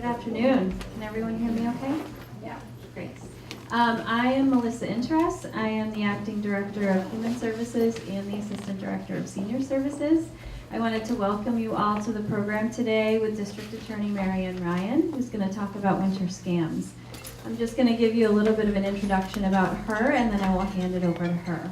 Good afternoon. Can everyone hear me okay? Yeah. Great. I am Melissa Interest. I am the Acting Director of Human Services and the Assistant Director of Senior Services. I wanted to welcome you all to the program today with District Attorney Marian Ryan, who's going to talk about winter scams. I'm just going to give you a little bit of an introduction about her, and then I will hand it over to her.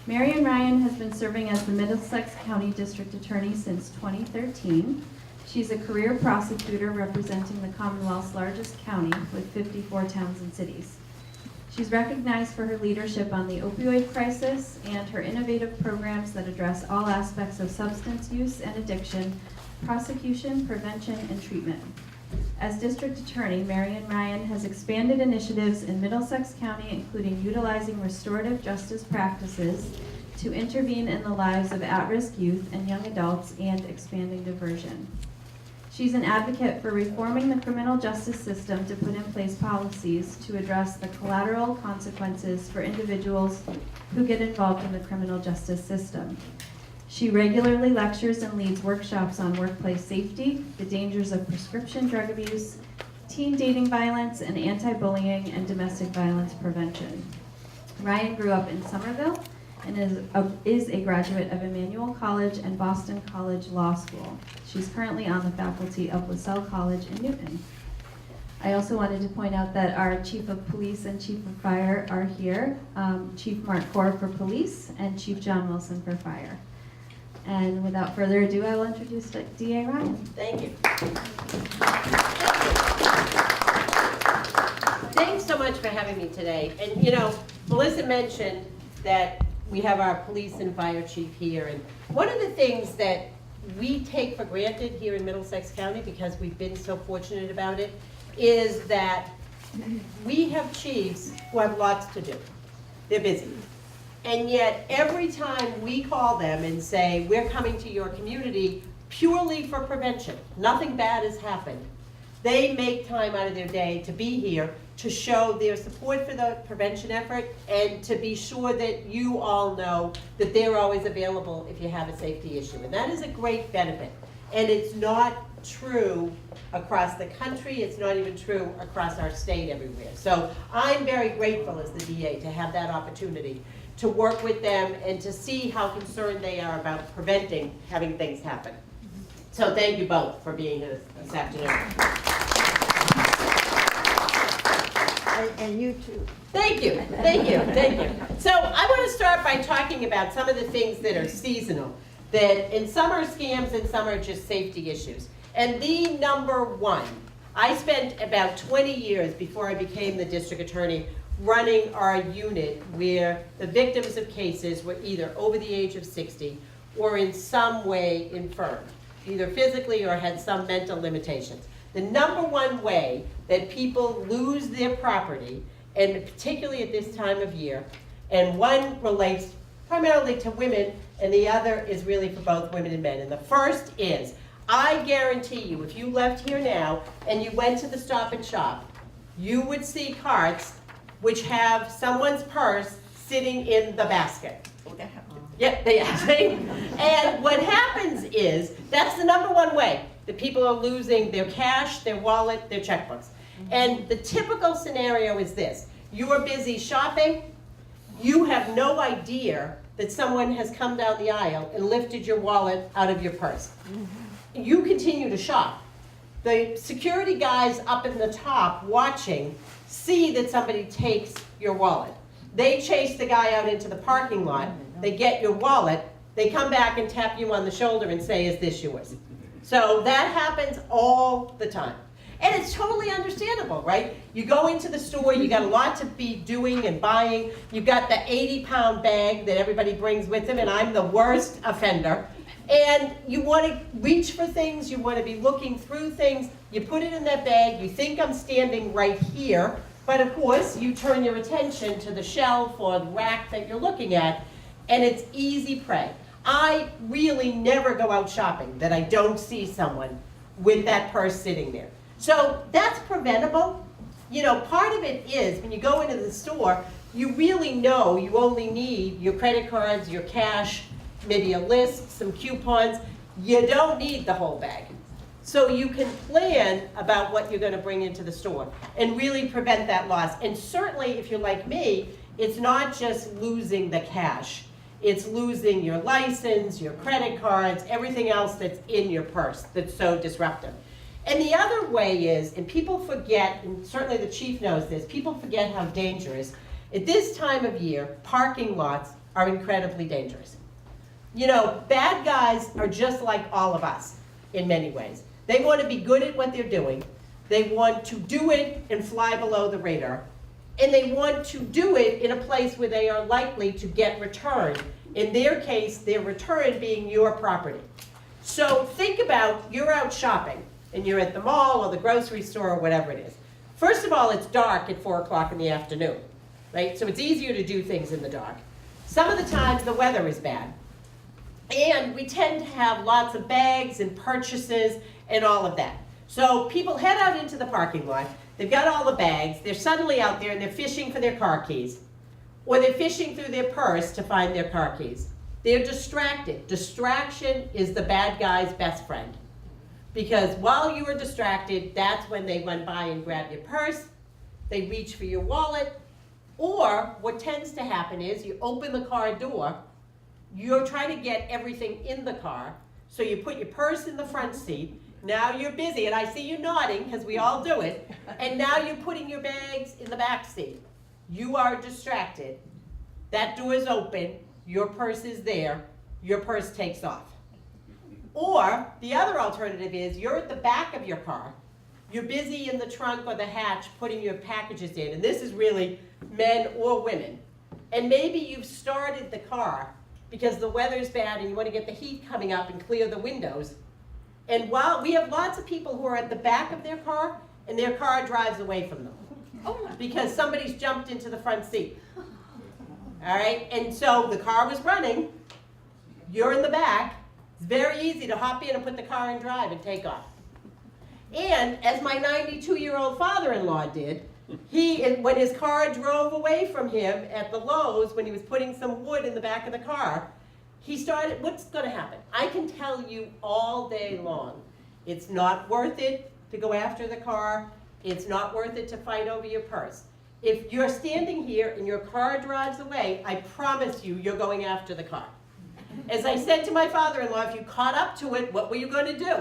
Marian Ryan has been serving as the Middlesex County District Attorney since 2013. She's a career prosecutor representing the Commonwealth's largest county with 54 towns and cities. She's recognized for her leadership on the opioid crisis and her innovative programs that address all aspects of substance use and addiction, prosecution, prevention, and treatment. As District Attorney, Marian Ryan has expanded initiatives in Middlesex County, including utilizing restorative justice practices to intervene in the lives of at-risk youth and young adults and expanding diversion. She's an advocate for reforming the criminal justice system to put in place policies to address the collateral consequences for individuals who get involved in the criminal justice system. She regularly lectures and leads workshops on workplace safety, the dangers of prescription drug abuse, teen dating violence, and anti-bullying and domestic violence prevention. Ryan grew up in Somerville and is a graduate of Emmanuel College and Boston College Law School. She's currently on the faculty of LaSalle College in Newton. I also wanted to point out that our Chief of Police and Chief of Fire are here, Chief Mark Core for Police and Chief John Wilson for Fire. And without further ado, I will introduce DA Ryan. Thank you. Thanks so much for having me today. And you know, Melissa mentioned that we have our police and fire chief here, and one of the things that we take for granted here in Middlesex County, because we've been so fortunate about it, is that we have chiefs who have lots to do. They're busy. And yet, every time we call them and say, we're coming to your community purely for prevention, nothing bad has happened, they make time out of their day to be here to show their support for the prevention effort and to be sure that you all know that they're always available if you have a safety issue. And that is a great benefit. And it's not true across the country, it's not even true across our state everywhere. So I'm very grateful as the DA to have that opportunity to work with them and to see how concerned they are about preventing having things happen. So thank you both for being here this afternoon. And you too. Thank you, thank you, thank you. So I want to start by talking about some of the things that are seasonal, that in some are scams and some are just safety issues. And the number one, I spent about 20 years before I became the district attorney running our unit where the victims of cases were either over the age of 60 or in some way infirm, either physically or had some mental limitations. The number one way that people lose their property, and particularly at this time of year, and one relates primarily to women, and the other is really for both women and men. And the first is, I guarantee you, if you left here now and you went to the Stop and Shop, you would see carts which have someone's purse sitting in the basket. Yep, they actually. And what happens is, that's the number one way that people are losing their cash, their wallet, their checkbooks. And the typical scenario is this. You are busy shopping, you have no idea that someone has come down the aisle and lifted your wallet out of your purse. You continue to shop. The security guys up in the top watching see that somebody takes your wallet. They chase the guy out into the parking lot, they get your wallet, they come back and tap you on the shoulder and say, is this yours? So that happens all the time. And it's totally understandable, right? You go into the store, you got a lot to be doing and buying, you've got the 80-pound bag that everybody brings with them, and I'm the worst offender. And you want to reach for things, you want to be looking through things, you put it in that bag, you think I'm standing right here, but of course you turn your attention to the shelf or the rack that you're looking at, and it's easy prey. I really never go out shopping that I don't see someone with that purse sitting there. So that's preventable. You know, part of it is when you go into the store, you really know you only need your credit cards, your cash, maybe a list, some coupons. You don't need the whole bag. So you can plan about what you're going to bring into the store and really prevent that loss. And certainly, if you're like me, it's not just losing the cash. It's losing your license, your credit cards, everything else that's in your purse that's so disruptive. And the other way is, and people forget, and certainly the chief knows this, people forget how dangerous. At this time of year, parking lots are incredibly dangerous. You know, bad guys are just like all of us in many ways. They want to be good at what they're doing. They want to do it and fly below the radar. And they want to do it in a place where they are likely to get return. In their case, their return being your property. So think about, you're out shopping, and you're at the mall or the grocery store or whatever it is. First of all, it's dark at 4 o'clock in the afternoon, right? So it's easier to do things in the dark. Some of the times the weather is bad. And we tend to have lots of bags and purchases and all of that. So people head out into the parking lot, they've got all the bags, they're suddenly out there and they're fishing for their car keys. Or they're fishing through their purse to find their car keys. They're distracted. Distraction is the bad guy's best friend. Because while you are distracted, that's when they run by and grab your purse, they reach for your wallet, or what tends to happen is you open the car door, you're trying to get everything in the car, so you put your purse in the front seat, now you're busy, and I see you nodding, because we all do it, and now you're putting your bags in the back seat. You are distracted. That door is open, your purse is there, your purse takes off. Or the other alternative is you're at the back of your car, you're busy in the trunk or the hatch putting your packages in, and this is really men or women. And maybe you've started the car because the weather's bad and you want to get the heat coming up and clear the windows. And while we have lots of people who are at the back of their car and their car drives away from them because somebody's jumped into the front seat. All right, and so the car was running, you're in the back, it's very easy to hop in and put the car in drive and take off. And as my 92-year-old father-in-law did, when his car drove away from him at the Lowe's, when he was putting some wood in the back of the car, he started, what's going to happen? I can tell you all day long, it's not worth it to go after the car. It's not worth it to fight over your purse. If you're standing here and your car drives away, I promise you, you're going after the car. As I said to my father-in-law, if you caught up to it, what were you going to do?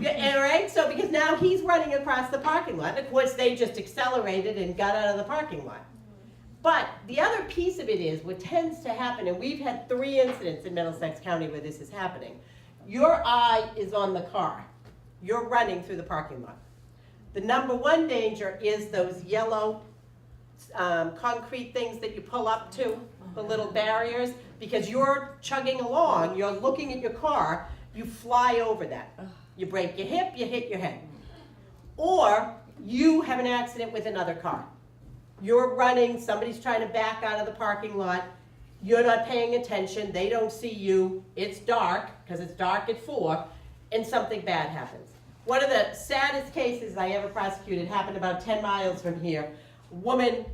All right, so because now he's running across the parking lot. Of course, they just accelerated and got out of the parking lot. But the other piece of it is what tends to happen, and we've had 3 incidents in Middlesex County where this is happening. Your eye is on the car. You're running through the parking lot. The number 1 danger is those yellow concrete things that you pull up to, the little barriers, because you're chugging along, you're looking at your car, you fly over that. You break your hip, you hit your head. Or you have an accident with another car. You're running, somebody's trying to back out of the parking lot, you're not paying attention, they don't see you, it's dark, because it's dark at 4, and something bad happens. One of the saddest cases I ever prosecuted happened about 10 miles from here. A woman,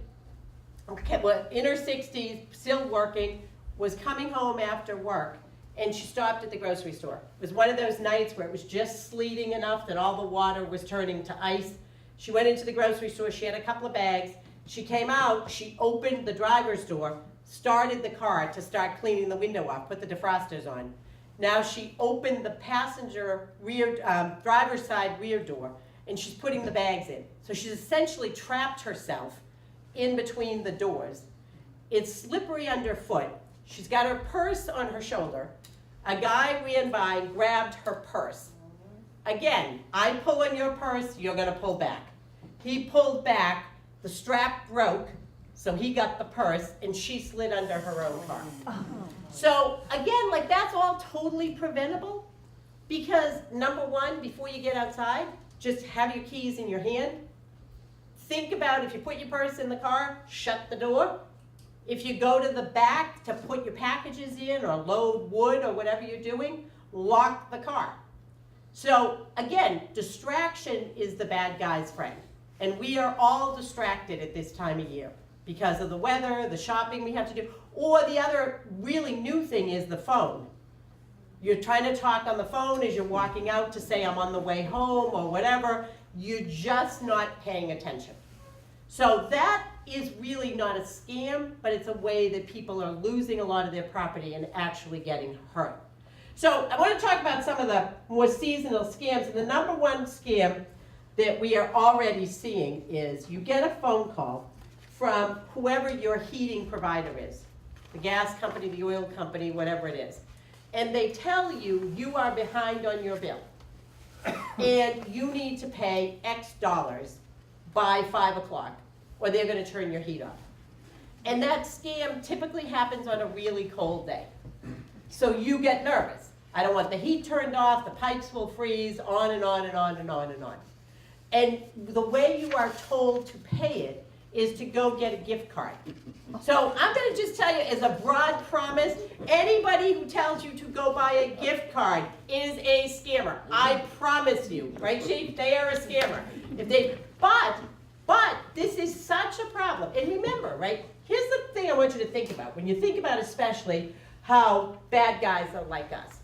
in her 60s, still working, was coming home after work, and she stopped at the grocery store. It was one of those nights where it was just sleeting enough that all the water was turning to ice. She went into the grocery store, she had a couple of bags, she came out, she opened the driver's door, started the car to start cleaning the window off, put the defrosters on. Now she opened the passenger driver's side rear door, and she's putting the bags in. So she's essentially trapped herself in between the doors. It's slippery underfoot. She's got her purse on her shoulder. A guy ran by and grabbed her purse. Again, I pull on your purse, you're going to pull back. He pulled back, the strap broke, so he got the purse, and she slid under her own car. So again, like that's all totally preventable because number 1, before you get outside, just have your keys in your hand. Think about if you put your purse in the car, shut the door. If you go to the back to put your packages in or load wood or whatever you're doing, lock the car. So again, distraction is the bad guy's friend. And we are all distracted at this time of year because of the weather, the shopping we have to do, or the other really new thing is the phone. You're trying to talk on the phone as you're walking out to say I'm on the way home or whatever. You're just not paying attention. So that is really not a scam, but it's a way that people are losing a lot of their property and actually getting hurt. So I want to talk about some of the more seasonal scams. And the number one scam that we are already seeing is you get a phone call from whoever your heating provider is, the gas company, the oil company, whatever it is. And they tell you you are behind on your bill and you need to pay X dollars by 5 o'clock or they're going to turn your heat off. And that scam typically happens on a really cold day. So you get nervous. I don't want the heat turned off, the pipes will freeze, on and on and on and on and on. And the way you are told to pay it is to go get a gift card. So I'm going to just tell you as a broad promise, anybody who tells you to go buy a gift card is a scammer. I promise you, right, Chief? They are a scammer. But this is such a problem. And remember, right, here's the thing I want you to think about. When you think about especially how bad guys are like us.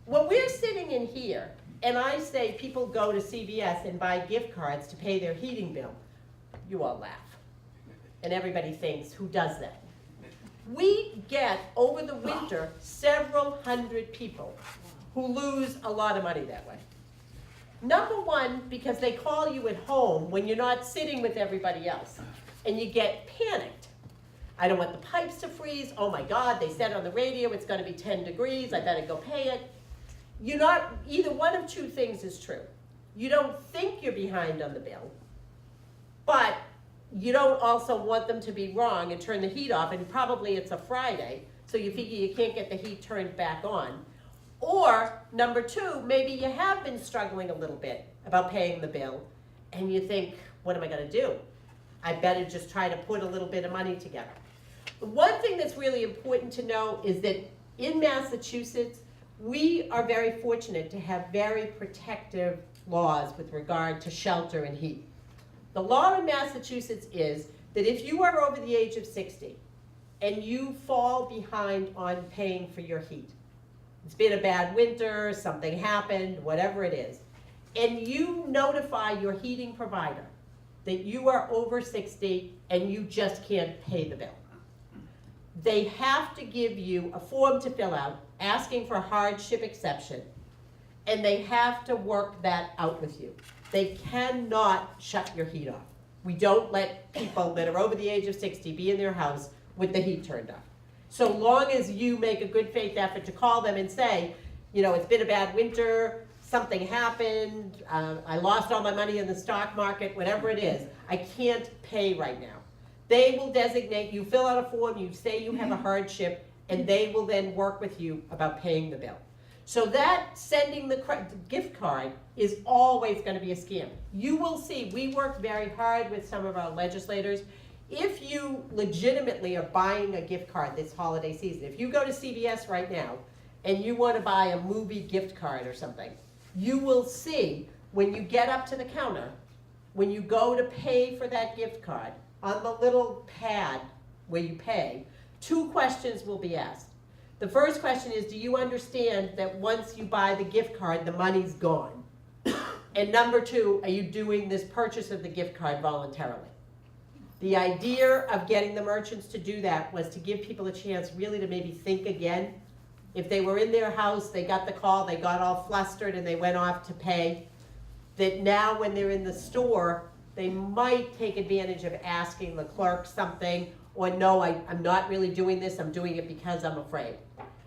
When we're sitting in here, and I say people go to CVS and buy gift cards to pay their heating bill, you all laugh. And everybody thinks, who does that? We get, over the winter, several hundred people who lose a lot of money that way. Number one, because they call you at home when you're not sitting with everybody else, and you get panicked. I don't want the pipes to freeze. Oh my God, they said on the radio it's going to be 10 degrees. I better go pay it. You're not, either one of two things is true. You don't think you're behind on the bill, but you don't also want them to be wrong and turn the heat off, and probably it's a Friday, so you figure you can't get the heat turned back on. Or, number two, maybe you have been struggling a little bit about paying the bill, and you think, what am I going to do? I better just try to put a little bit of money together. One thing that's really important to know is that in Massachusetts, we are very fortunate to have very protective laws with regard to shelter and heat. The law in Massachusetts is that if you are over the age of 60 and you fall behind on paying for your heat, it's been a bad winter, something happened, whatever it is, and you notify your heating provider that you are over 60 and you just can't pay the bill, they have to give you a form to fill out asking for a hardship exception, and they have to work that out with you. They cannot shut your heat off. We don't let people that are over the age of 60 be in their house with the heat turned off. So long as you make a good faith effort to call them and say, you know, it's been a bad winter, something happened, I lost all my money in the stock market, whatever it is, I can't pay right now. They will designate, you fill out a form, you say you have a hardship, and they will then work with you about paying the bill. So that sending the gift card is always going to be a scam. You will see, we work very hard with some of our legislators. If you legitimately are buying a gift card this holiday season, if you go to CVS right now and you want to buy a movie gift card or something, you will see when you get up to the counter, when you go to pay for that gift card, on the little pad where you pay, 2 questions will be asked. The first question is, do you understand that once you buy the gift card, the money's gone? And number 2, are you doing this purchase of the gift card voluntarily? The idea of getting the merchants to do that was to give people a chance really to maybe think again. If they were in their house, they got the call, they got all flustered and they went off to pay, that now when they're in the store, they might take advantage of asking the clerk something, or no, I'm not really doing this, I'm doing it because I'm afraid.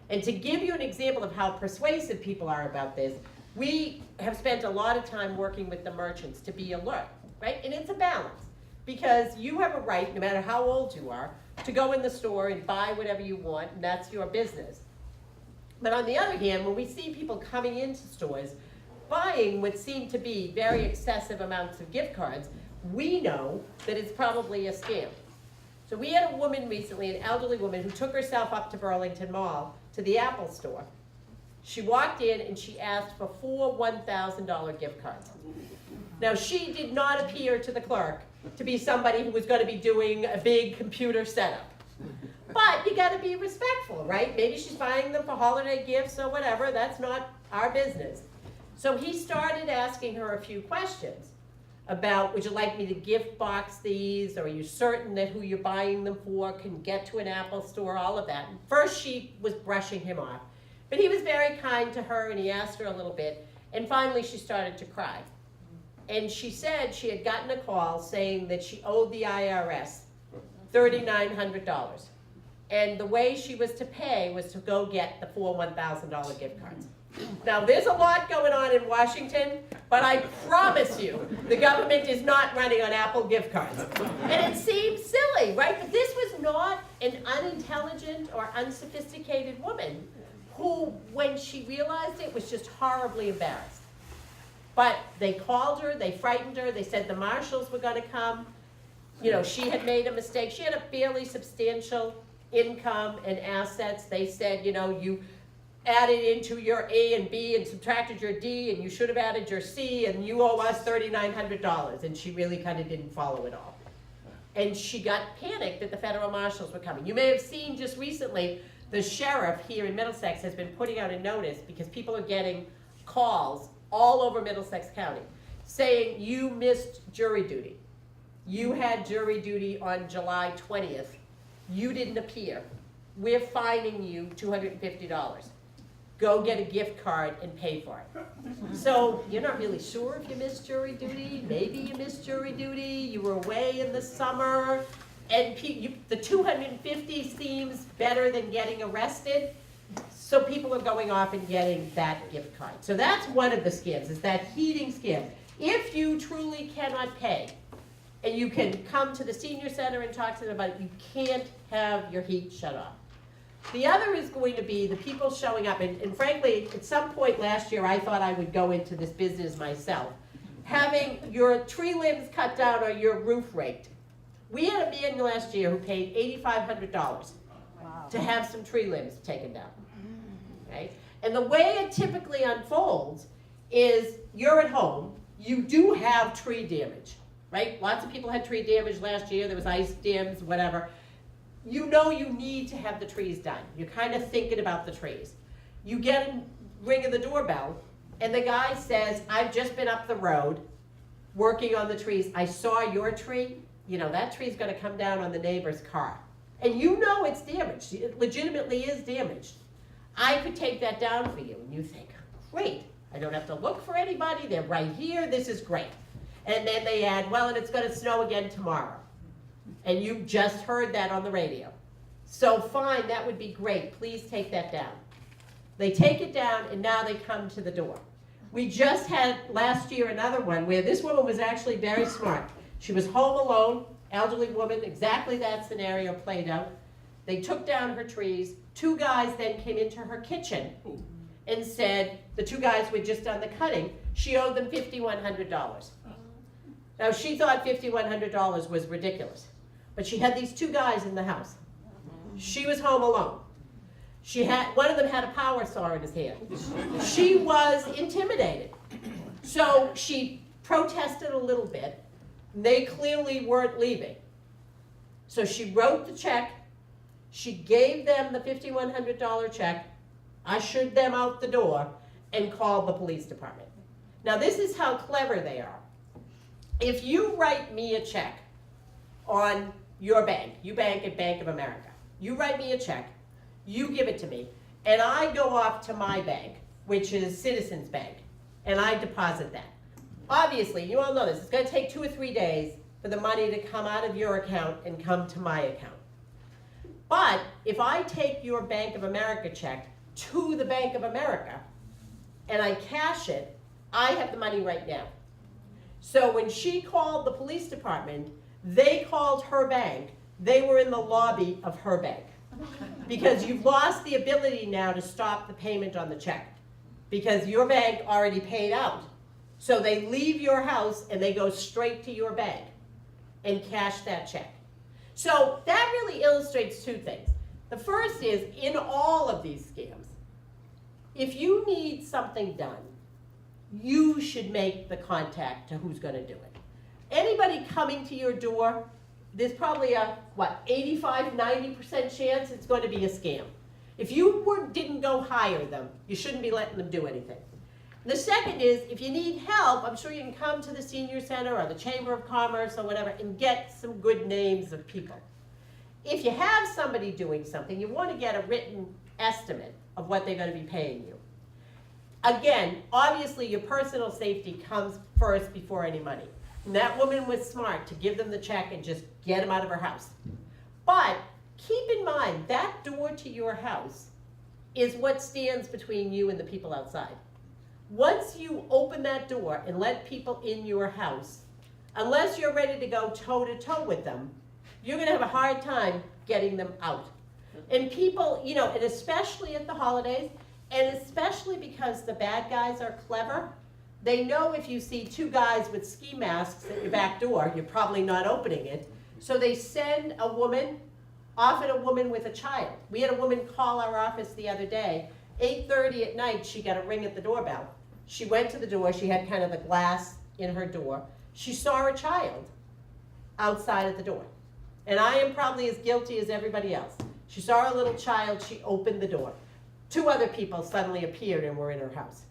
And to give you an example of how persuasive people are about this, we have spent a lot of time working with the merchants to be alert, right? And it's a balance, because you have a right, no matter how old you are, to go in the store and buy whatever you want, and that's your business. But on the other hand, when we see people coming into stores buying what seem to be very excessive amounts of gift cards, we know that it's probably a scam. So we had a woman recently, an elderly woman, who took herself up to Burlington Mall to the Apple store. She walked in and she asked for 4 $1,000 gift cards. Now, she did not appear to the clerk to be somebody who was going to be doing a big computer setup. But you gotta be respectful, right? Maybe she's buying them for holiday gifts or whatever, that's not our business. So he started asking her a few questions about, would you like me to gift box these, or are you certain that who you're buying them for can get to an Apple store, all of that. And first she was brushing him off, but he was very kind to her and he asked her a little bit, and finally she started to cry. And she said she had gotten a call saying that she owed the IRS $3,900. And the way she was to pay was to go get the 4 $1,000 gift cards. Now, there's a lot going on in Washington, but I promise you, the government is not running on Apple gift cards. And it seems silly, right? But this was not an unintelligent or unsophisticated woman who, when she realized it, was just horribly embarrassed. But they called her, they frightened her, they said the marshals were gonna come. You know, she had made a mistake. She had a fairly substantial income and assets. They said, you know, you added into your A and B and subtracted your D, and you should have added your C, and you owe us $3,900. And she really kind of didn't follow it all. And she got panicked that the federal marshals were coming. You may have seen just recently, the sheriff here in Middlesex has been putting out a notice because people are getting calls all over Middlesex County saying you missed jury duty. You had jury duty on July 20th. You didn't appear. We're fining you $250. Go get a gift card and pay for it. So you're not really sure if you missed jury duty. Maybe you missed jury duty. You were away in the summer. And the $250 seems better than getting arrested. So people are going off and getting that gift card. So that's one of the scams, is that heating scam. If you truly cannot pay, and you can come to the senior center and talk to them about it, you can't have your heat shut off. The other is going to be the people showing up, and frankly, at some point last year, I thought I would go into this business myself. Having your tree limbs cut down or your roof raked. We had a man last year who paid $8,500 to have some tree limbs taken down. Okay? And the way it typically unfolds is you're at home, you do have tree damage, right? Lots of people had tree damage last year, there was ice dams, whatever. You know you need to have the trees done. You're kind of thinking about the trees. You get a ring of the doorbell, and the guy says, I've just been up the road working on the trees. I saw your tree. You know, that tree's gonna come down on the neighbor's car. And you know it's damaged. It legitimately is damaged. I could take that down for you. And you think, great. I don't have to look for anybody. They're right here. This is great. And then they add, well, and it's gonna snow again tomorrow. And you just heard that on the radio. So fine, that would be great. Please take that down. They take it down, and now they come to the door. We just had last year another one where this woman was actually very smart. She was home alone, elderly woman, exactly that scenario played out. They took down her trees. 2 guys then came into her kitchen and said, the 2 guys who had just done the cutting, she owed them $5,100. Now she thought $5,100 was ridiculous. But she had these 2 guys in the house. She was home alone. One of them had a power saw in his hand. She was intimidated. So she protested a little bit. They clearly weren't leaving. So she wrote the check. She gave them the $5,100 check, ushered them out the door, and called the police department. Now this is how clever they are. If you write me a check on your bank, you bank at Bank of America, you write me a check, you give it to me, and I go off to my bank, which is Citizens Bank, and I deposit that. Obviously, you all know this, it's gonna take 2 or 3 days for the money to come out of your account and come to my account. But if I take your Bank of America check to the Bank of America and I cash it, I have the money right now. So when she called the police department, they called her bank. They were in the lobby of her bank. Because you've lost the ability now to stop the payment on the check. Because your bank already paid out. So they leave your house and they go straight to your bank and cash that check. So that really illustrates 2 things. The first is, in all of these scams, if you need something done, you should make the contact to who's going to do it. Anybody coming to your door, there's probably a, 85, 90% chance it's going to be a scam. If you didn't go hire them, you shouldn't be letting them do anything. The second is, if you need help, I'm sure you can come to the senior center or the Chamber of Commerce or whatever and get some good names of people. If you have somebody doing something, you want to get a written estimate of what they're going to be paying you. Again, obviously your personal safety comes first before any money. And that woman was smart to give them the check and just get them out of her house. But keep in mind, that door to your house is what stands between you and the people outside. Once you open that door and let people in your house, unless you're ready to go toe-to-toe with them, you're going to have a hard time getting them out. And people, you know, and especially at the holidays, and especially because the bad guys are clever, they know if you see two guys with ski masks at your back door, you're probably not opening it. So they send a woman, often a woman with a child. We had a woman call our office the other day. 8:30 at night, she got a ring at the doorbell. She went to the door. She had kind of the glass in her door. She saw a child outside of the door. And I am probably as guilty as everybody else. She saw a little child. She opened the door. Two other people suddenly appeared and were in her house.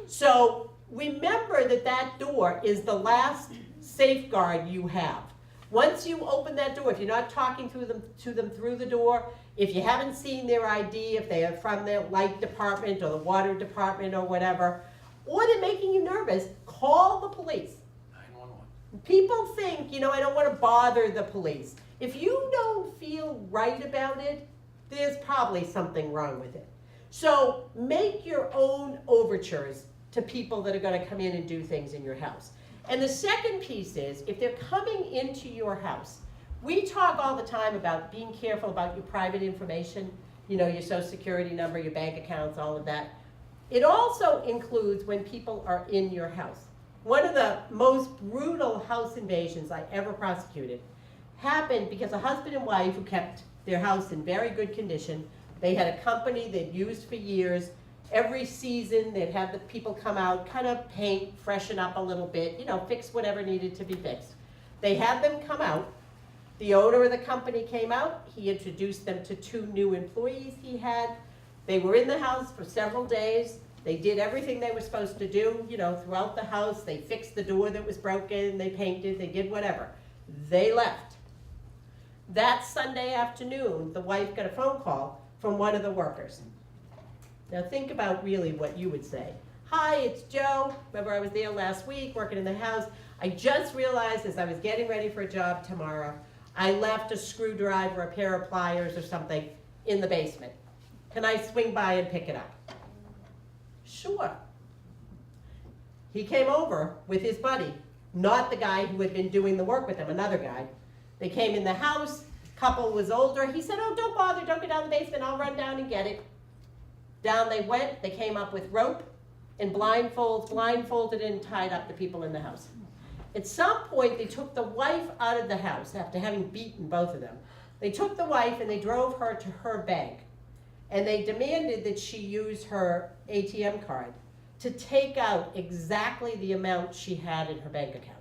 So remember that that door is the last safeguard you have. Once you open that door, if you're not talking to them through the door, if you haven't seen their ID, if they are from the light department or the water department or whatever, or they're making you nervous, call the police. 911. People think, you know, I don't want to bother the police. If you don't feel right about it, there's probably something wrong with it. So make your own overtures to people that are going to come in and do things in your house. And the second piece is, if they're coming into your house, we talk all the time about being careful about your private information, you know, your social security number, your bank accounts, all of that. It also includes when people are in your house. One of the most brutal house invasions I ever prosecuted happened because a husband and wife who kept their house in very good condition, they had a company they'd used for years. Every season, they'd have the people come out, kind of paint, freshen up a little bit, you know, fix whatever needed to be fixed. They had them come out. The owner of the company came out. He introduced them to two new employees he had. They were in the house for several days. They did everything they were supposed to do, you know, throughout the house. They fixed the door that was broken. They painted. They did whatever. They left. That Sunday afternoon, the wife got a phone call from one of the workers. Now think about really what you would say. Hi, it's Joe. Remember I was there last week working in the house. I just realized as I was getting ready for a job tomorrow, I left a screwdriver, a pair of pliers or something in the basement. Can I swing by and pick it up? Sure. He came over with his buddy, not the guy who had been doing the work with him, another guy. They came in the house, couple was older. He said, oh, don't bother, don't go down the basement, I'll run down and get it. Down they went, they came up with rope and blindfolded and tied up the people in the house. At some point, they took the wife out of the house after having beaten both of them. They took the wife and they drove her to her bank. And they demanded that she use her ATM card to take out exactly the amount she had in her bank account.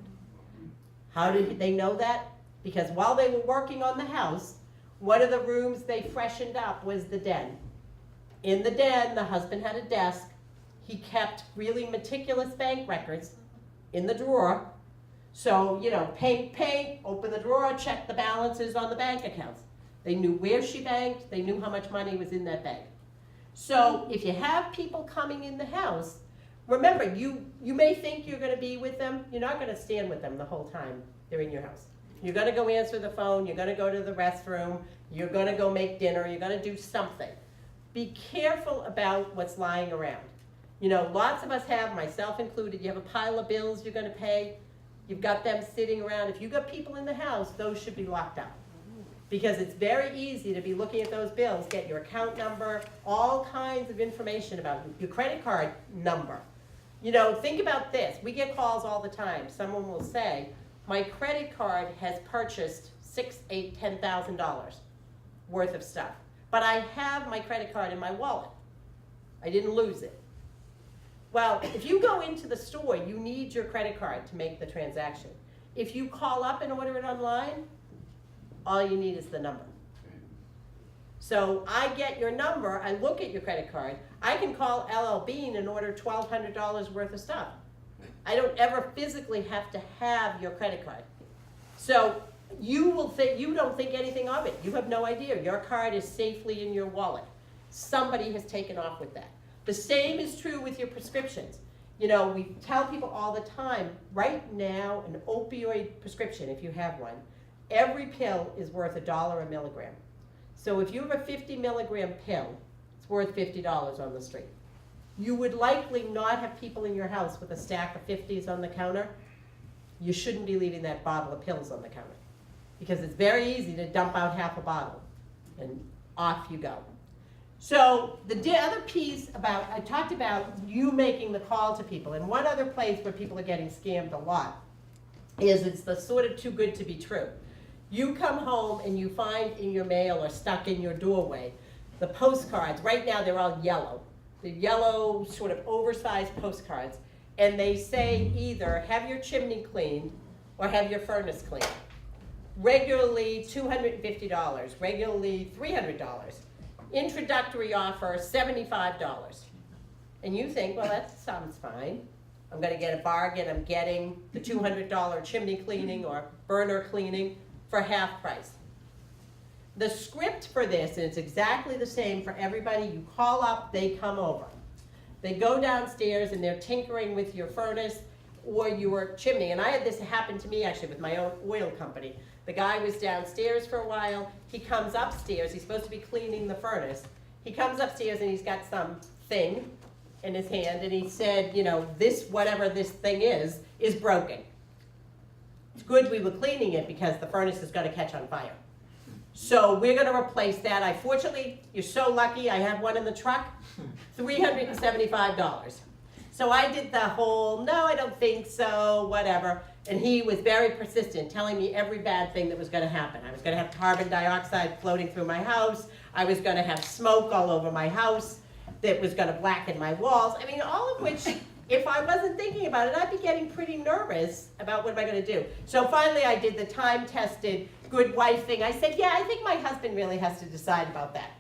How did they know that? Because while they were working on the house, one of the rooms they freshened up was the den. In the den, the husband had a desk. He kept really meticulous bank records in the drawer. So, you know, paint, open the drawer, check the balances on the bank accounts. They knew where she banked. They knew how much money was in that bank. So if you have people coming in the house, remember, you may think you're going to be with them. You're not going to stand with them the whole time they're in your house. You're going to go answer the phone. You're going to go to the restroom. You're going to go make dinner. You're going to do something. Be careful about what's lying around. You know, lots of us have, myself included, you have a pile of bills you're going to pay. You've got them sitting around. If you've got people in the house, those should be locked up. Because it's very easy to be looking at those bills, get your account number, all kinds of information about you, your credit card number. You know, think about this. We get calls all the time. Someone will say, my credit card has purchased $6,000, $8,000, $10,000 worth of stuff. But I have my credit card in my wallet. I didn't lose it. Well, if you go into the store, you need your credit card to make the transaction. If you call up and order it online, all you need is the number. So I get your number, I look at your credit card, I can call LL Bean and order $1,200 worth of stuff. I don't ever physically have to have your credit card. So you don't think anything of it. You have no idea. Your card is safely in your wallet. Somebody has taken off with that. The same is true with your prescriptions. You know, we tell people all the time, right now, an opioid prescription, if you have one, every pill is worth $1 a milligram. So if you have a 50 milligram pill, it's worth $50 on the street. You would likely not have people in your house with a stack of 50s on the counter. You shouldn't be leaving that bottle of pills on the counter, because it's very easy to dump out half a bottle and off you go. So the other piece about, I talked about you making the call to people, and one other place where people are getting scammed a lot is it's the sort of too good to be true. You come home and you find in your mail or stuck in your doorway the postcards. Right now they're all yellow. The yellow sort of oversized postcards, and they say either have your chimney cleaned or have your furnace cleaned. Regularly $250, regularly $300. Introductory offer, $75. And you think, well, that sounds fine. I'm gonna get a bargain, I'm getting the $200 chimney cleaning or burner cleaning for half price. The script for this, and it's exactly the same for everybody, you call up, they come over. They go downstairs and they're tinkering with your furnace or your chimney. And I had this happen to me actually with my own oil company. The guy was downstairs for a while, he comes upstairs, he's supposed to be cleaning the furnace. He comes upstairs and he's got some thing in his hand and he said, you know, this, whatever this thing is broken. It's good we were cleaning it because the furnace is gonna catch on fire. So we're gonna replace that. Fortunately, you're so lucky, I have one in the truck, $375. So I did the whole, no, I don't think so, whatever. And he was very persistent, telling me every bad thing that was gonna happen. I was gonna have carbon dioxide floating through my house. I was gonna have smoke all over my house that was gonna blacken my walls. I mean, all of which, if I wasn't thinking about it, I'd be getting pretty nervous about what am I gonna do. So finally I did the time-tested good wife thing. I said, yeah, I think my husband really has to decide about that.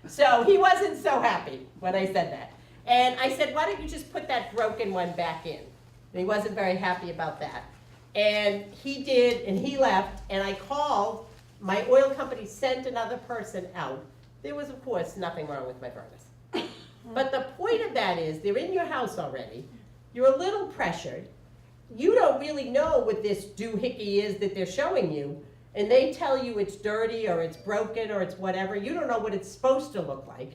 So he wasn't so happy when I said that. And I said, why don't you just put that broken one back in? And he wasn't very happy about that. And he did, and he left, and I called, my oil company sent another person out. There was, of course, nothing wrong with my furnace. But the point of that is, they're in your house already, you're a little pressured, you don't really know what this doohickey is that they're showing you, and they tell you it's dirty, or it's broken, or it's whatever, you don't know what it's supposed to look like.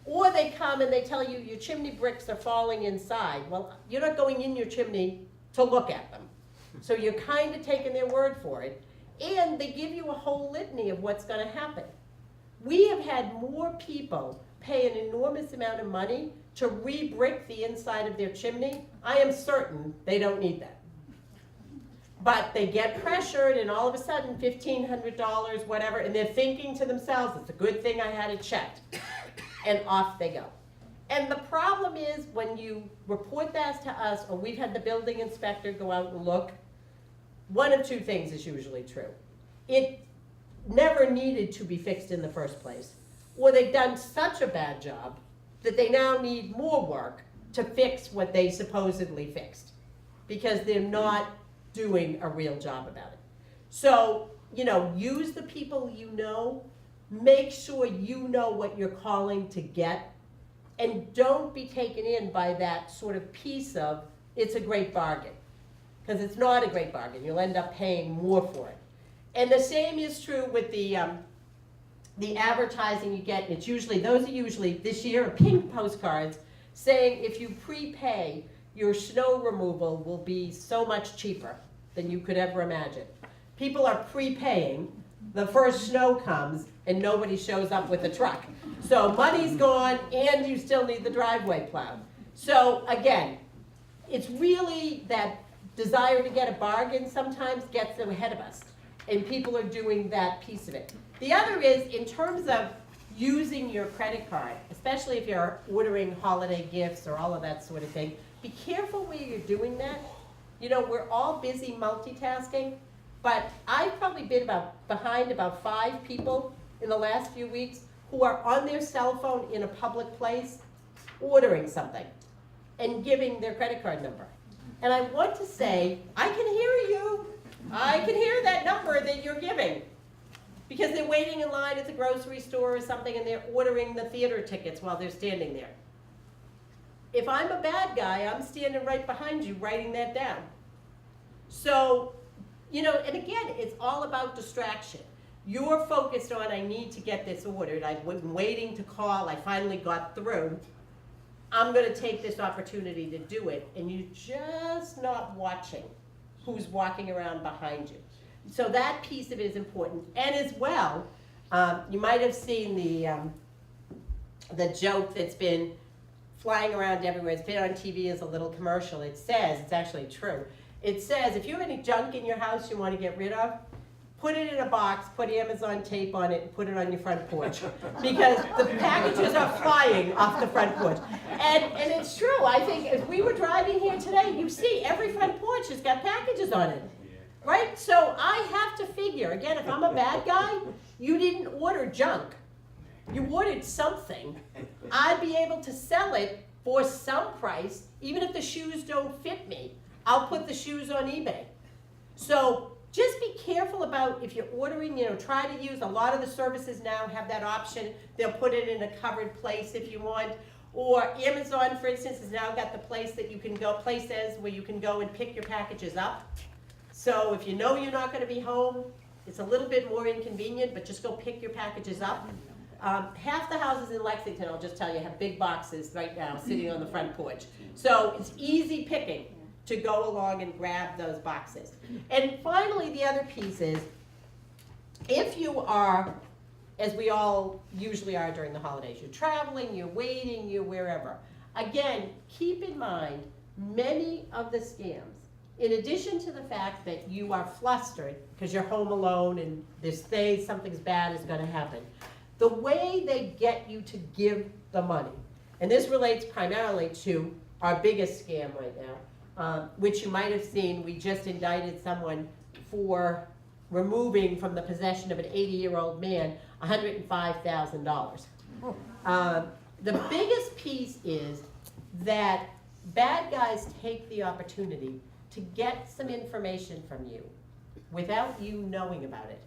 Or they come and they tell you your chimney bricks are falling inside. Well, you're not going in your chimney to look at them. So you're kind of taking their word for it. And they give you a whole litany of what's going to happen. We have had more people pay an enormous amount of money to re-brick the inside of their chimney. I am certain they don't need that. But they get pressured and all of a sudden $1,500, whatever, and they're thinking to themselves, it's a good thing I had it checked. And off they go. And the problem is when you report that to us, or we've had the building inspector go out and look, one of two things is usually true. It never needed to be fixed in the first place, or they've done such a bad job that they now need more work to fix what they supposedly fixed, because they're not doing a real job about it. So, you know, use the people you know, make sure you know what you're calling to get, and don't be taken in by that sort of piece of, it's a great bargain. Because it's not a great bargain. You'll end up paying more for it. And the same is true with the advertising you get. It's usually, those are usually, this year, pink postcards saying if you prepay, your snow removal will be so much cheaper than you could ever imagine. People are prepaying, the first snow comes, and nobody shows up with a truck. So money's gone, and you still need the driveway plowed. So again, it's really that desire to get a bargain sometimes gets them ahead of us, and people are doing that piece of it. The other is, in terms of using your credit card, especially if you're ordering holiday gifts or all of that sort of thing, be careful where you're doing that. You know, we're all busy multitasking, but I've probably been behind about 5 people in the last few weeks who are on their cell phone in a public place ordering something and giving their credit card number. And I want to say, I can hear you. I can hear that number that you're giving. Because they're waiting in line at the grocery store or something and they're ordering the theater tickets while they're standing there. If I'm a bad guy, I'm standing right behind you writing that down. So, you know, and again, it's all about distraction. You're focused on, I need to get this ordered. I've been waiting to call. I finally got through. I'm going to take this opportunity to do it. And you're just not watching who's walking around behind you. So that piece of it is important. And as well, you might have seen the joke that's been flying around everywhere. It's been on TV as a little commercial. It says, it's actually true, it says, if you have any junk in your house you want to get rid of, put it in a box, put Amazon tape on it, and put it on your front porch. Because the packages are flying off the front porch. And it's true. I think as we were driving here today, you see every front porch has got packages on it. Right? So I have to figure, again, if I'm a bad guy, you didn't order junk. You ordered something. I'd be able to sell it for some price, even if the shoes don't fit me. I'll put the shoes on eBay. So just be careful about if you're ordering, you know, try to use, a lot of the services now have that option. They'll put it in a covered place if you want. Or Amazon, for instance, has now got the place that you can go, places where you can go and pick your packages up. So if you know you're not going to be home, it's a little bit more inconvenient, but just go pick your packages up. Half the houses in Lexington, I'll just tell you, have big boxes right now sitting on the front porch. So it's easy picking to go along and grab those boxes. And finally, the other piece is, if you are, as we all usually are during the holidays, you're traveling, you're waiting, you're wherever. Again, keep in mind, many of the scams, in addition to the fact that you are flustered because you're home alone and something's bad is going to happen, the way they get you to give the money, and this relates primarily to our biggest scam right now, which you might have seen, we just indicted someone for removing from the possession of an 80-year-old man $105,000. The biggest piece is that bad guys take the opportunity to get some information from you without you knowing about it,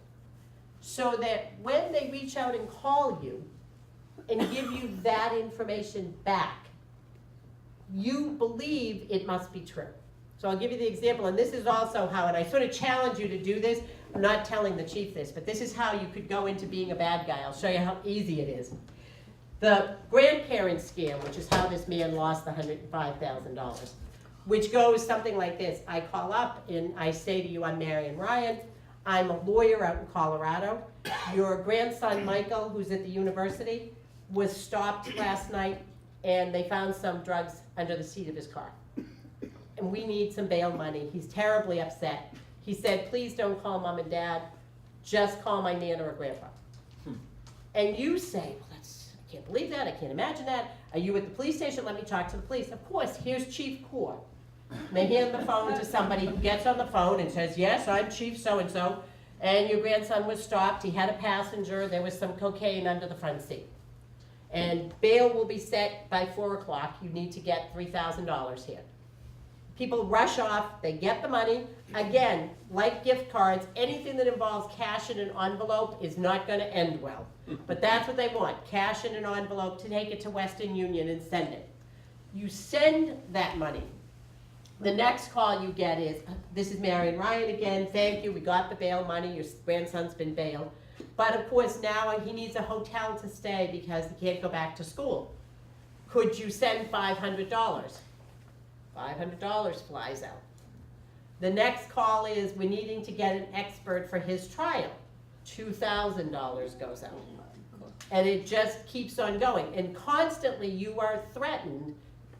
so that when they reach out and call you and give you that information back, you believe it must be true. So I'll give you the example, and this is also how, and I sort of challenge you to do this. I'm not telling the chief this, but this is how you could go into being a bad guy. I'll show you how easy it is. The grandparent scam, which is how this man lost the $105,000. Which goes something like this. I call up and I say to you, I'm Marian Ryan. I'm a lawyer out in Colorado. Your grandson, Michael, who's at the university, was stopped last night and they found some drugs under the seat of his car. And we need some bail money. He's terribly upset. He said, please don't call mom and dad. Just call my Nana or grandpa. And you say, well, I can't believe that. I can't imagine that. Are you at the police station? Let me talk to the police. Of course, here's Chief Core. They hand the phone to somebody who gets on the phone and says, yes, I'm Chief so-and-so, and your grandson was stopped. He had a passenger. There was some cocaine under the front seat. And bail will be set by 4 o'clock. You need to get $3,000 here. People rush off. They get the money. Again, like gift cards, anything that involves cash in an envelope is not going to end well. But that's what they want, cash in an envelope to take it to Western Union and send it. You send that money. The next call you get is, this is Marian Ryan again, thank you, we got the bail money, your grandson's been bailed. But of course now he needs a hotel to stay because he can't go back to school. Could you send $500? $500 flies out. The next call is, we're needing to get an expert for his trial. $2,000 goes out. And it just keeps on going. And constantly you are threatened.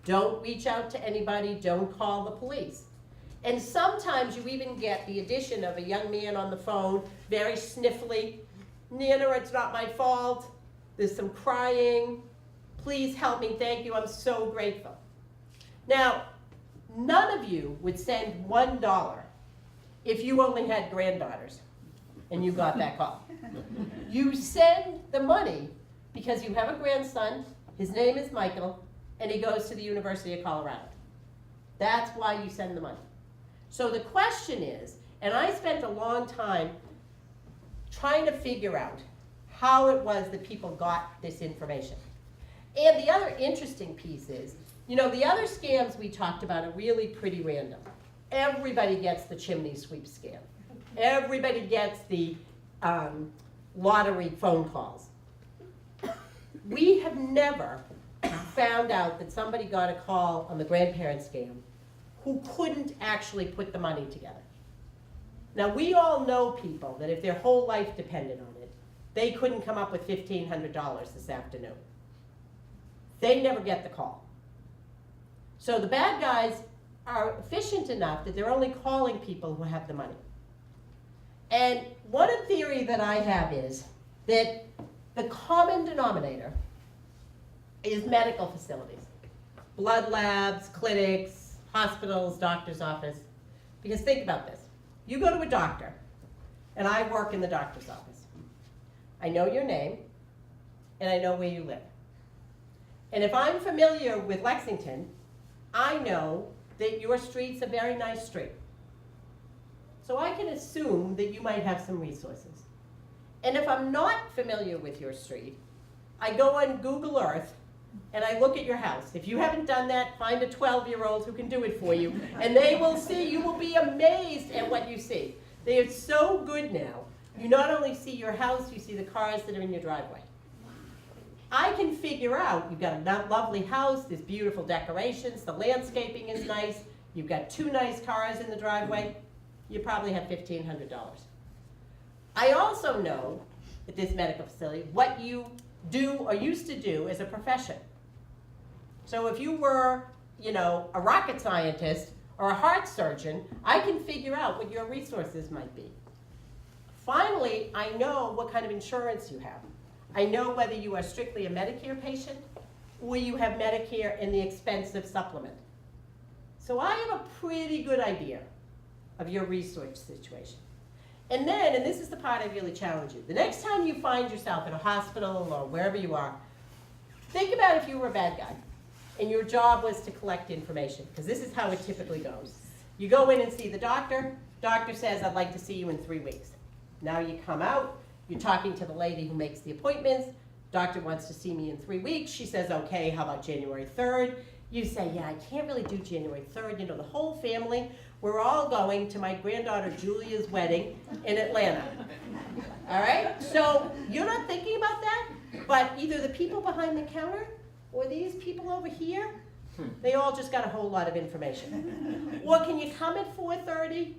Don't reach out to anybody, don't call the police. And sometimes you even get the addition of a young man on the phone, very sniffly. Nana, it's not my fault. There's some crying. Please help me, thank you, I'm so grateful. Now, none of you would send $1 if you only had granddaughters and you got that call. You send the money because you have a grandson, his name is Michael, and he goes to the University of Colorado. That's why you send the money. So the question is, and I spent a long time trying to figure out how it was that people got this information. And the other interesting piece is, you know, the other scams we talked about are really pretty random. Everybody gets the chimney sweep scam. Everybody gets the lottery phone calls. We have never found out that somebody got a call on the grandparent scam who couldn't actually put the money together. Now, we all know people that if their whole life depended on it, they couldn't come up with $1,500 this afternoon. They never get the call. So the bad guys are efficient enough that they're only calling people who have the money. And one theory that I have is that the common denominator is medical facilities. Blood labs, clinics, hospitals, doctor's office. Because think about this. You go to a doctor, and I work in the doctor's office. I know your name, and I know where you live. And if I'm familiar with Lexington, I know that your street's a very nice street. So I can assume that you might have some resources. And if I'm not familiar with your street, I go on Google Earth and I look at your house. If you haven't done that, find a 12-year-old who can do it for you, and they will see, you will be amazed at what you see. They are so good now. You not only see your house, you see the cars that are in your driveway. I can figure out, you've got a lovely house, there's beautiful decorations, the landscaping is nice, you've got 2 nice cars in the driveway, you probably have $1,500. I also know at this medical facility what you do or used to do as a profession. So if you were, you know, a rocket scientist or a heart surgeon, I can figure out what your resources might be. Finally, I know what kind of insurance you have. I know whether you are strictly a Medicare patient or you have Medicare and the expensive supplement. So I have a pretty good idea of your resource situation. And then, and this is the part I really challenge you, the next time you find yourself in a hospital or wherever you are, think about if you were a bad guy and your job was to collect information, because this is how it typically goes. You go in and see the doctor says, I'd like to see you in 3 weeks. Now you come out, you're talking to the lady who makes the appointments, doctor wants to see me in 3 weeks, she says, okay, how about January 3rd? You say, yeah, I can't really do January 3rd, you know, the whole family, we're all going to my granddaughter Julia's wedding in Atlanta. All right? So you're not thinking about that, but either the people behind the counter or these people over here, they all just got a whole lot of information. Or can you come at 4:30?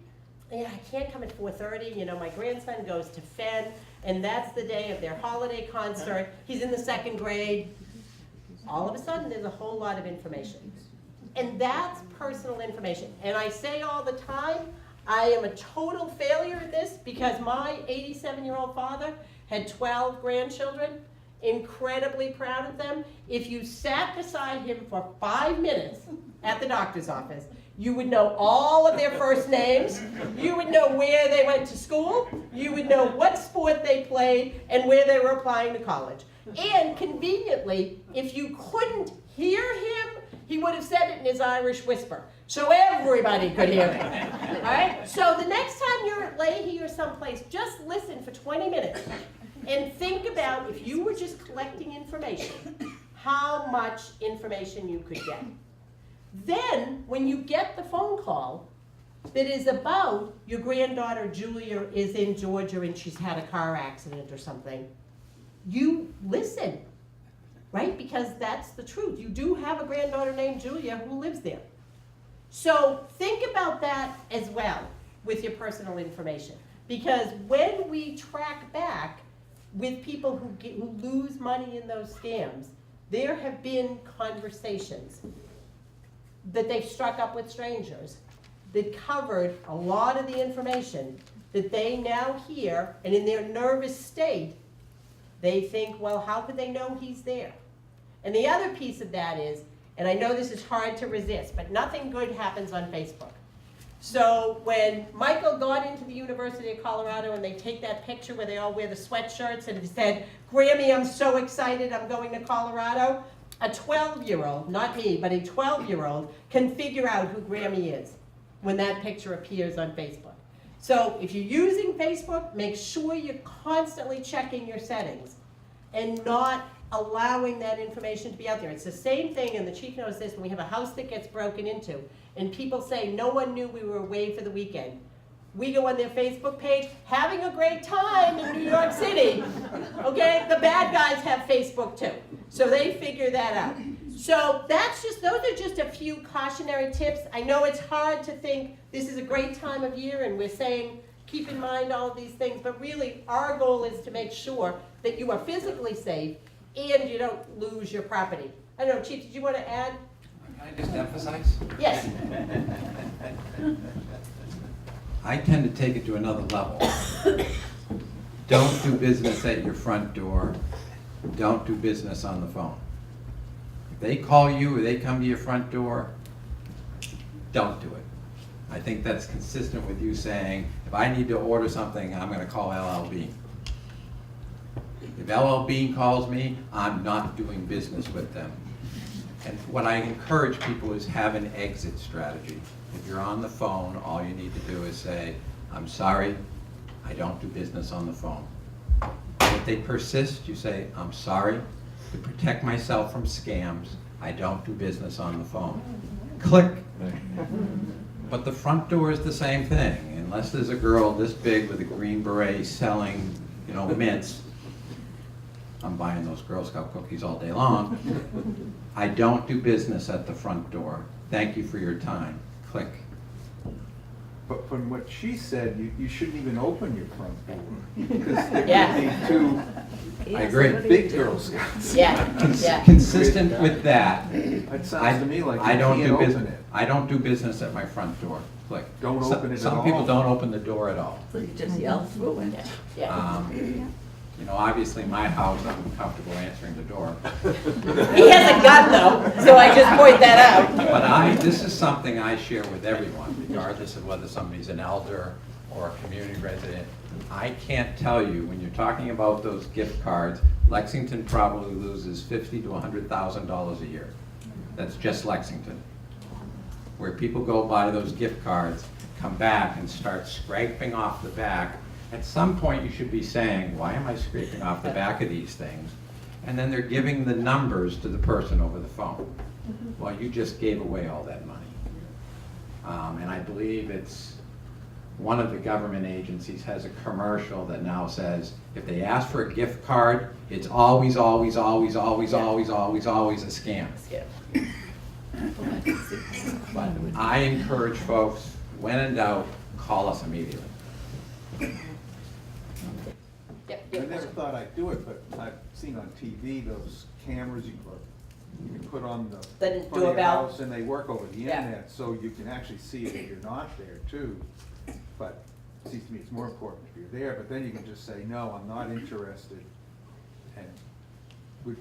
Yeah, I can't come at 4:30. You know, my grandson goes to Fenn, and that's the day of their holiday concert. He's in the 2nd grade. All of a sudden, there's a whole lot of information. And that's personal information. And I say all the time, I am a total failure at this because my 87-year-old father had 12 grandchildren, incredibly proud of them. If you sat beside him for 5 minutes at the doctor's office, you would know all of their first names, you would know where they went to school, you would know what sport they played, and where they were applying to college. And conveniently, if you couldn't hear him, he would have said it in his Irish whisper, so everybody could hear it. All right? So the next time you're at Leahy or someplace, just listen for 20 minutes and think about if you were just collecting information, how much information you could get. Then, when you get the phone call that is about your granddaughter Julia is in Georgia and she's had a car accident or something, you listen. Right? Because that's the truth. You do have a granddaughter named Julia who lives there. So think about that as well with your personal information. Because when we track back with people who lose money in those scams, there have been conversations that they've struck up with strangers that covered a lot of the information that they now hear, and in their nervous state, they think, well, how could they know he's there? And the other piece of that is, and I know this is hard to resist, but nothing good happens on Facebook. So when Michael got into the University of Colorado and they take that picture where they all wear the sweatshirts and it said, Grammy, I'm so excited, I'm going to Colorado, a 12-year-old, not me, but a 12-year-old can figure out who Grammy is when that picture appears on Facebook. So if you're using Facebook, make sure you're constantly checking your settings and not allowing that information to be out there. It's the same thing, and the chief knows this, when we have a house that gets broken into and people say, no one knew we were away for the weekend. We go on their Facebook page, having a great time in New York City. Okay, the bad guys have Facebook too. So they figure that out. So those are just a few cautionary tips. I know it's hard to think this is a great time of year and we're saying, keep in mind all of these things, but really our goal is to make sure that you are physically safe and you don't lose your property. I don't know, Chief, did you want to add? Can I just emphasize? Yes. I tend to take it to another level. Don't do business at your front door. Don't do business on the phone. If they call you or they come to your front door, don't do it. I think that's consistent with you saying, if I need to order something, I'm going to call LLB. If LLB calls me, I'm not doing business with them. And what I encourage people is have an exit strategy. If you're on the phone, all you need to do is say, I'm sorry, I don't do business on the phone. If they persist, you say, I'm sorry, to protect myself from scams, I don't do business on the phone. Click. But the front door is the same thing. Unless there's a girl this big with a green beret selling, mints, I'm buying those Girl Scout cookies all day long. I don't do business at the front door. Thank you for your time. Click. But from what she said, you shouldn't even open your front door. Because there Yeah. could be two I agree. big Girl Scouts. Yeah. Consistent with that, It sounds to me like I you don't can't do open business. it. I don't do business at my front door. Click. Don't open it at Some all. people don't open the door at all. So you just yell through it. Yeah. Obviously my house, I'm comfortable answering the door. He has a gun though, so I just point that out. But this is something I share with everyone, regardless of whether somebody's an elder or a community resident. I can't tell you, when you're talking about those gift cards, Lexington probably loses $50,000 to $100,000 a year. That's just Lexington. Where people go buy those gift cards, come back and start scraping off the back. At some point you should be saying, why am I scraping off the back of these things? And then they're giving the numbers to the person over the phone. Well, you just gave away all that money. And I believe it's one of the government agencies has a commercial that now says, if they ask for a gift card, it's always, always, always, always, always, always, always a scam. But I encourage folks, when in doubt, call us immediately. I never thought I'd do it, but I've seen on TV those cameras you can put on the The front of your doorbell. house, and they work over the Yeah. internet, so you can actually see it if you're not there too. But it seems to me it's more important if you're there, but then you can just say, no, I'm not interested. And have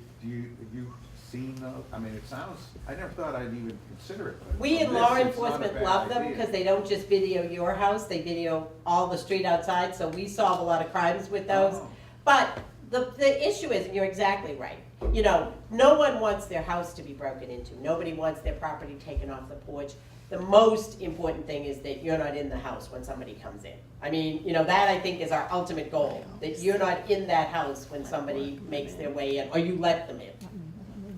you seen those? I mean, it sounds, I never thought I'd even consider it. But We in from this, law it's not a enforcement bad love them idea. because they don't just video your house, they video all the street outside, so we solve a lot of crimes with those. Oh. But the issue is, and you're exactly right, no one wants their house to be broken into. Nobody wants their property taken off the porch. The most important thing is that you're not in the house when somebody comes in. I mean, that I think is our ultimate goal, that you're not in that house when somebody makes their way in, or you let them in.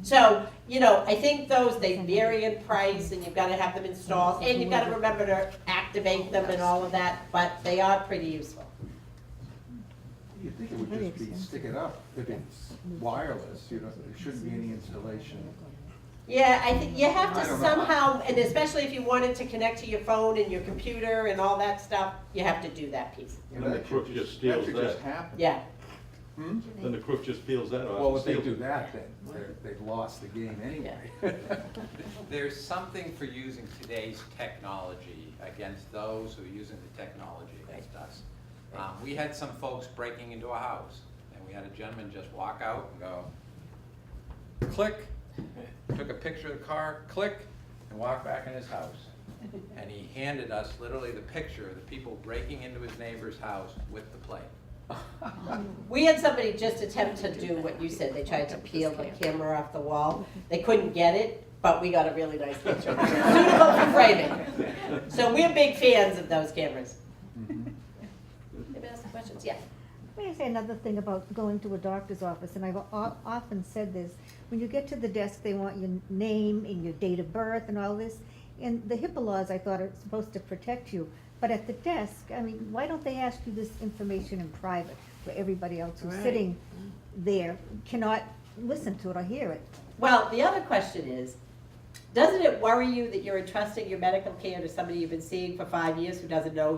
So, I think they vary in price, and you've got to have them installed, and you've got to remember to activate them and all of that, but they are pretty useful. You'd think it would just be stick it up if it's wireless, there shouldn't be any installation. Yeah, I think you have to I don't know. somehow, and especially if you wanted to connect to your phone and your computer and all that stuff, you have to do that piece. You know, And the that crook should just that steals should that. just happen. Yeah, Then the crook just peels that off. Well, and if they steals do it. that, then they've lost the game anyway. There's something for using today's technology against those who are using the technology against us. We had some folks breaking into a house, and we had a gentleman just walk out and go, click, took a picture of the car, click, and walk back in his house. And he handed us literally the picture of the people breaking into his neighbor's house with the plate. We had somebody just attempt to do what you said. They tried to peel the camera off the wall. They couldn't get it, but we got a really nice picture. Suitable for framing. So we're big fans of those cameras. Anybody else have questions? Yeah. Let me say another thing about going to a doctor's office, and I've often said this. When you get to the desk, they want your name and your date of birth and all this. And the HIPAA laws, I thought, are supposed to protect you. But at the desk, I mean, why don't they ask you this information in private, where everybody else who's sitting there cannot listen to it or hear it? Well, the other question is, doesn't it worry you that you're entrusting your medical care to somebody you've been seeing for 5 years who doesn't know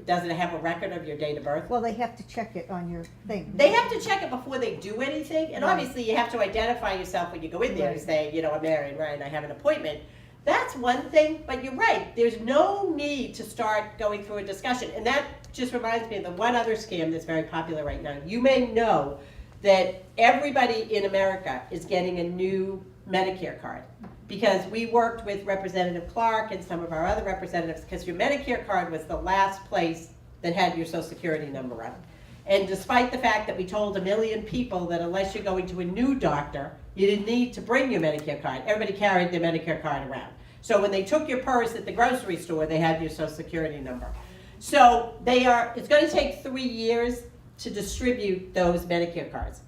doesn't have a record of your date of birth? Well, they have to check it on your thing. They have to check it before they do anything, and Right. obviously you have to identify yourself when you go in there and Right. say, you know, I'm Marian, right, and I have an appointment. That's one thing, but you're right, there's no need to start going through a discussion. And that just reminds me of the one other scam that's very popular right now. You may know that everybody in America is getting a new Medicare card. Because we worked with Representative Clark and some of our other representatives, because your Medicare card was the last place that had your Social Security number on it. And despite the fact that we told 1 million people that unless you're going to a new doctor, you didn't need to bring your Medicare card, everybody carried their Medicare card around. So when they took your purse at the grocery store, they had your Social Security number. So it's going to take 3 years to distribute those Medicare cards.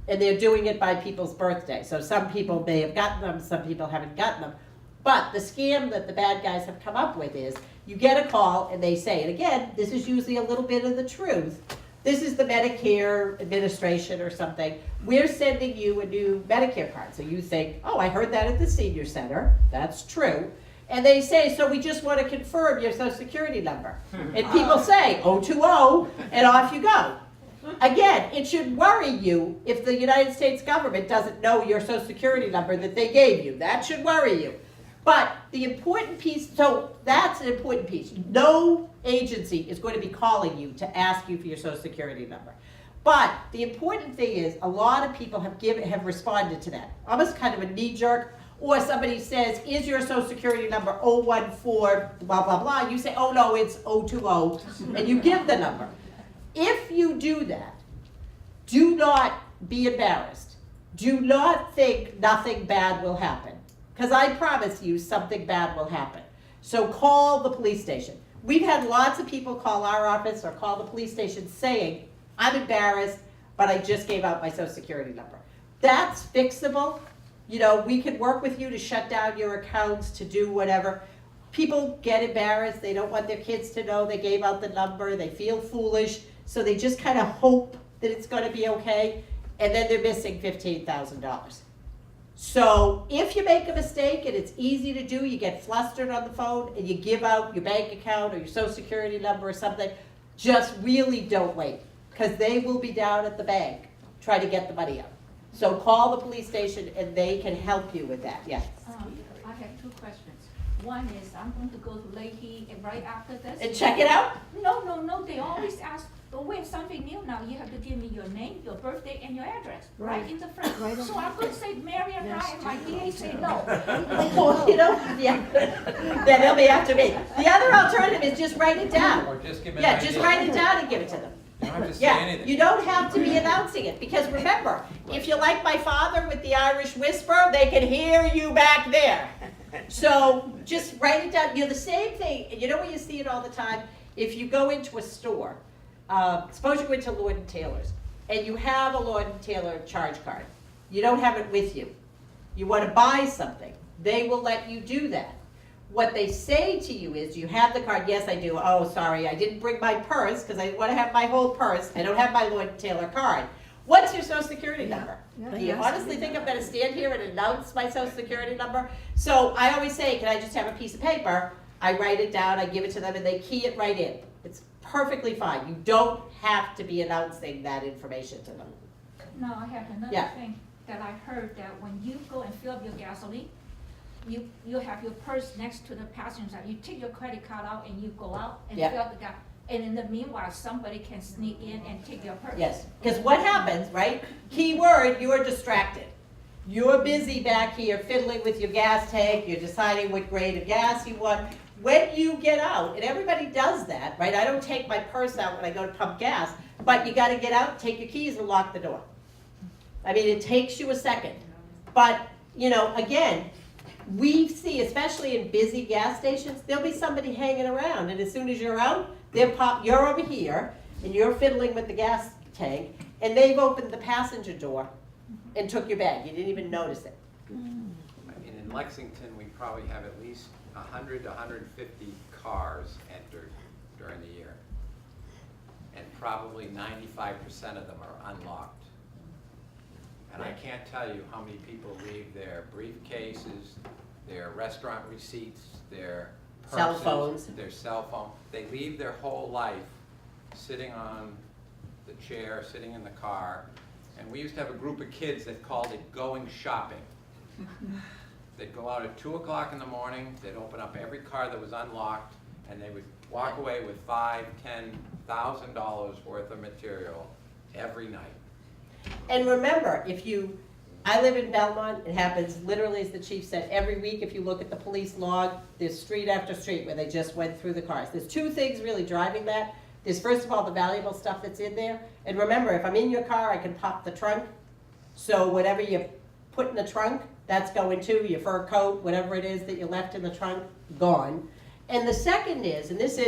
And they're doing it by people's birthday. So some people may have gotten them, some people haven't gotten them. But the scam that the bad guys have come up with is, you get a call and they say, and again, this is usually a little bit of the truth, this is the Medicare administration or something, we're sending you a new Medicare card. So you think, oh, I heard that at the senior center, that's true. And they say, so we just want to confirm your Social Security number. And people say, 020, and off you go. Again, it should worry you if the United States government doesn't know your Social Security number that they gave you. That should worry you. But the important piece, so that's an important piece. No agency is going to be calling you to ask you for your Social Security number. But the important thing is, a lot of people have responded to that. Almost kind of a knee-jerk, or somebody says, is your Social Security number 014, blah, blah, blah. You say, oh no, it's 020, and you give the number. If you do that, do not be embarrassed. Do not think nothing bad will happen. Because I promise you something bad will happen. So call the police station. We've had lots of people call our office or call the police station saying, I'm embarrassed, but I just gave out my Social Security number. That's fixable. You know, we can work with you to shut down your accounts, to do whatever. People get embarrassed. They don't want their kids to know they gave out the number. They feel foolish. So they just kind of hope that it's going to be okay. And then they're missing $15,000. So if you make a mistake, and it's easy to do, you get flustered on the phone and you give out your bank account or your Social Security number or something, just really don't wait. Because they will be down at the bank trying to get the money out. So call the police station and they can help you with that, yes. I have 2 questions. One is, I'm going to go to Lakey right after this. And check it out? No, they always ask, oh, we have something new now, you have to give me your name, your birthday, and your address, right in the front. Right on. So I'm going to say Marian, right, and my DA say no. Well, you know, yeah. Then they'll be after me. The other alternative is just write it down. Or just give it Yeah, just write it down and give it to them. You don't have to say Yeah, anything. you don't have to be announcing it, because remember, if you're like my father with the Irish whisper, they can hear you back there. So just write it down. You know, the same thing, and you know where you see it all the time? If you go into a store, suppose you go into Lord & Taylor's, and you have a Lord & Taylor charge card. You don't have it with you. You want to buy something. They will let you do that. What they say to you is, you have the card? Yes, I do. Oh, sorry, I didn't bring my purse because I want to have my whole purse. I don't have my Lord & Taylor card. What's your Social Security number? Yeah. Do you honestly think I'm going to stand here and announce my Social Security number? So I always say, can I just have a piece of paper? I write it down, I give it to them, and they key it right in. It's perfectly fine. You don't have to be announcing that information to them. No, I have another Yeah. thing that I heard, that when you go and fill up your gasoline, you have your purse next to the passenger side. You take your credit card out and you go out and Yeah. fill up the gas. And in the meanwhile, somebody can sneak in and take your purse. Yes, because what happens, right? Key word, you are distracted. You're busy back here fiddling with your gas tank, you're deciding what grade of gas you want. When you get out, and everybody does that, right? I don't take my purse out when I go to pump gas, but you gotta get out, take your keys and lock the door. I mean, it takes you a second. But, again, we see, especially in busy gas stations, there'll be somebody hanging around, and as soon as you're out, you're over here, and you're fiddling with the gas tank, and they've opened the passenger door and took your bag. You didn't even notice it. I mean, in Lexington, we probably have at least 100 to 150 cars entered during the year. And probably 95% of them are unlocked. And I can't tell you how many people leave their briefcases, their restaurant receipts, their purses, Cell phones. their cell phone. They leave their whole life sitting on the chair, sitting in the car. And we used to have a group of kids that called it going shopping. They'd go out at 2 o'clock in the morning, they'd open up every car that was unlocked, and they would walk away with $5,000, $10,000 worth of material every night. And remember, I live in Belmont, it happens literally, as the chief said, every week if you look at the police log, there's street after street where they just went through the cars. There's two things really driving that. There's first of all the valuable stuff that's in there. And remember, if I'm in your car, I can pop the trunk. So whatever you put in the trunk, that's going too, your fur coat, whatever it is that you left in the trunk, gone. And the second is, and this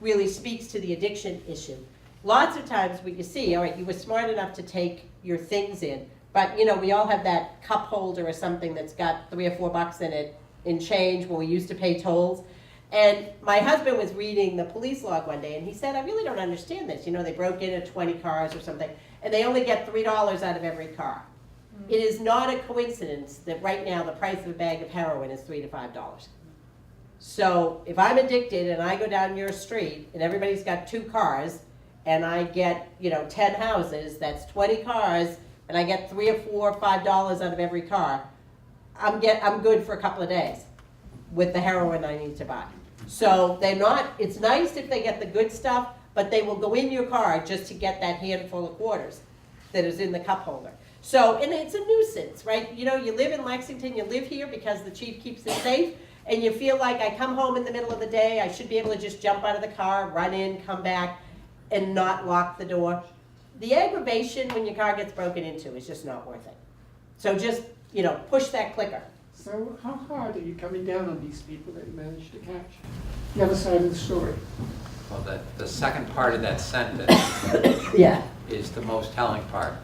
really speaks to the addiction issue. Lots of times what you see, all right, you were smart enough to take your things in, but we all have that cup holder or something that's got $3 or $4 in it in change when we used to pay tolls. And my husband was reading the police log one day and he said, I really don't understand this. They broke into 20 cars or something and they only get $3 out of every car. It is not a coincidence that right now the price of a bag of heroin is $3 to $5. So if I'm addicted and I go down your street and everybody's got 2 cars and I get 10 houses, that's 20 cars, and I get $3 or $4 or $5 out of every car, I'm good for a couple of days with the heroin I need to buy. So it's nice if they get the good stuff, but they will go in your car just to get that handful of quarters that is in the cup holder. So, and it's a nuisance, right? You live in Lexington, you live here because the chief keeps it safe, and you feel like I come home in the middle of the day, I should be able to just jump out of the car, run in, come back, and not lock the door. The aggravation when your car gets broken into is just not worth it. So just, push that clicker. So how hard are you coming down on these people that you managed to catch? The other side of the story. Well, the second part of that sentence Yeah. is the most telling part,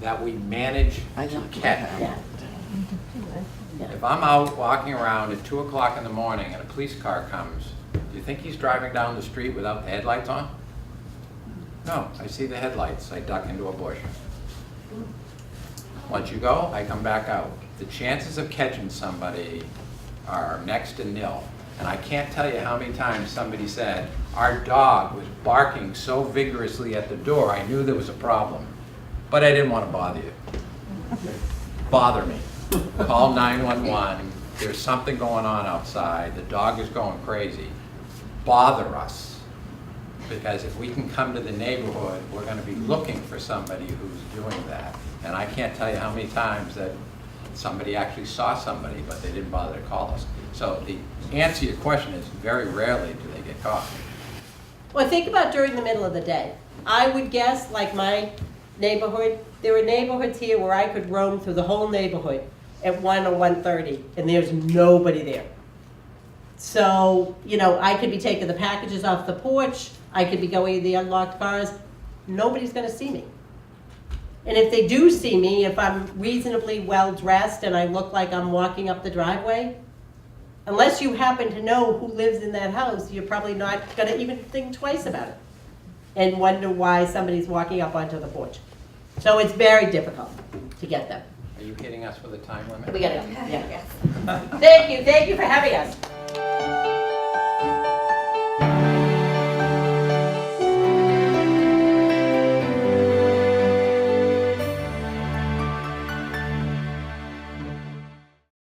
that we manage to catch. Yeah. If I'm out walking around at 2 o'clock in the morning and a police car comes, do you think he's driving down the street without the headlights on? No, I see the headlights, I duck into a bush. Once you go, I come back out. The chances of catching somebody are next to nil. And I can't tell you how many times somebody said, our dog was barking so vigorously at the door, I knew there was a problem. But I didn't want to bother you. Bother me. Call 911. There's something going on outside. The dog is going crazy. Bother us. Because if we can come to the neighborhood, we're going to be looking for somebody who's doing that. And I can't tell you how many times that somebody actually saw somebody, but they didn't bother to call us. So the answer to your question is very rarely do they get caught. Well, think about during the middle of the day. I would guess, like my neighborhood, there were neighborhoods here where I could roam through the whole neighborhood at 1 or 1:30, and there's nobody there. So, I could be taking the packages off the porch, I could be going in the unlocked cars, nobody's gonna see me. And if they do see me, if I'm reasonably well dressed and I look like I'm walking up the driveway, unless you happen to know who lives in that house, you're probably not gonna even think twice about it and wonder why somebody's walking up onto the porch. So it's very difficult to get them. Are you hitting us with a time limit? We gotta, yeah. Thank you for having us.